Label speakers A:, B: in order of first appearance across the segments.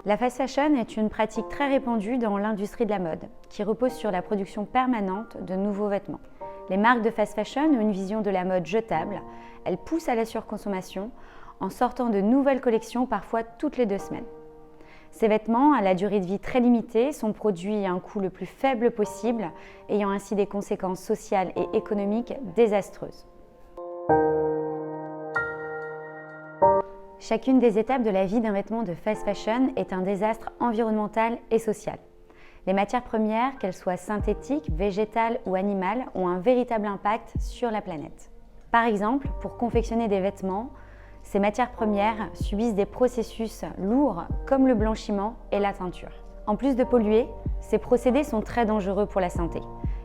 A: La fast fashion est une pratique très répandue dans l'industrie de la mode, qui repose sur la production permanente de nouveaux vêtements. Les marques de fast fashion ont une vision de la mode jetable. Elles poussent à la surconsommation en sortant de nouvelles collections parfois toutes les 2 semaines. Ces vêtements, à la durée de vie très limitée, sont produits à un coût le plus faible possible, ayant ainsi des conséquences sociales et économiques désastreuses. Chacune des étapes de la vie d'un vêtement de fast fashion est un désastre environnemental et social. Les matières premières, qu'elles soient synthétiques, végétales ou animales, ont un véritable impact sur la planète. Par exemple, pour confectionner des vêtements, ces matières premières subissent des processus lourds comme le blanchiment et la teinture. En plus de polluer, ces procédés sont très dangereux pour la santé.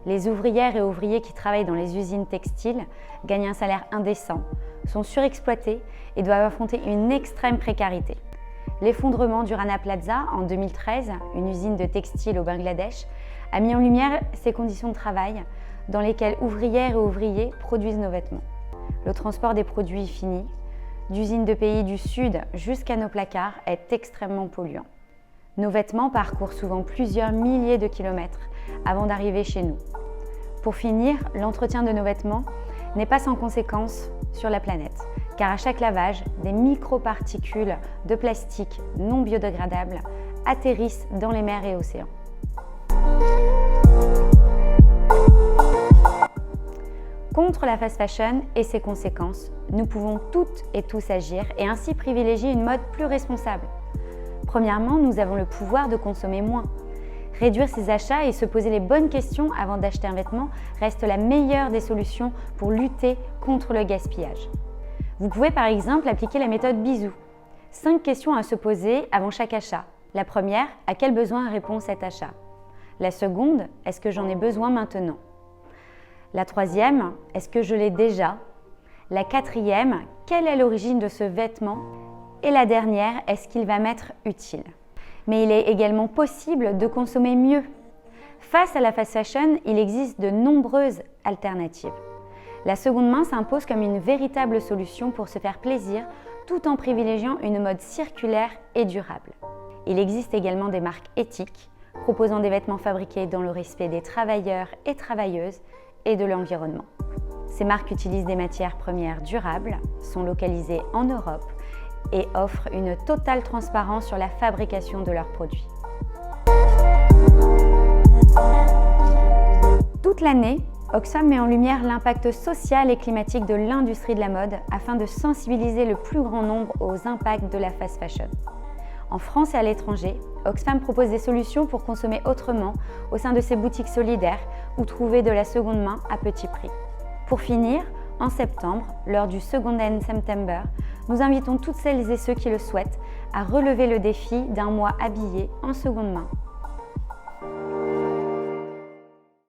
A: Les ouvrières et ouvriers qui travaillent dans les usines textiles gagnent un salaire indécent, sont surexploités et doivent affronter une extrême précarité. L'effondrement du Rana Plaza en 2013, une usine de textile au Bangladesh, a mis en lumière ces conditions de travail dans lesquelles ouvrières et ouvriers produisent nos vêtements. Le transport des produits finis, d'usines de pays du Sud jusqu'à nos placards, est extrêmement polluant. Nos vêtements parcourent souvent plusieurs milliers de kilomètres avant d'arriver chez nous. Pour finir, l'entretien de nos vêtements n'est pas sans conséquences sur la planète, car à chaque lavage, des microparticules de plastique non biodégradables atterrissent dans les mers et océans. Contre la fast fashion et ses conséquences, nous pouvons toutes et tous agir et ainsi privilégier une mode plus responsable. Premièrement, nous avons le pouvoir de consommer moins. Réduire ses achats et se poser les bonnes questions avant d'acheter un vêtement reste la meilleure des solutions pour lutter contre le gaspillage. Vous pouvez par exemple appliquer la méthode Bisou. 5 questions à se poser avant chaque achat. La première, à quel besoin répond cet achat? La seconde, est-ce que j'en ai besoin maintenant? La troisième, est-ce que je l'ai déjà? La quatrième, quelle est l'origine de ce vêtement? Et la dernière, est-ce qu'il va m'être utile? Mais il est également possible de consommer mieux. Face à la fast fashion, il existe de nombreuses alternatives. La seconde main s'impose comme une véritable solution pour se faire plaisir tout en privilégiant une mode circulaire et durable. Il existe également des marques éthiques proposant des vêtements fabriqués dans le respect des travailleurs et travailleuses et de l'environnement. Ces marques utilisent des matières premières durables, sont localisées en Europe et offrent une totale transparence sur la fabrication de leurs produits. Toute l'année, Oxfam met en lumière l'impact social et climatique de l'industrie de la mode afin de sensibiliser le plus grand nombre aux impacts de la fast fashion. En France et à l'étranger, Oxfam propose des solutions pour consommer autrement au sein de ses boutiques solidaires ou trouver de la seconde main à petit prix. Pour finir, en septembre, lors du Second Hand September, nous invitons toutes celles et ceux qui le souhaitent à relever le défi d'un mois habillé en seconde main.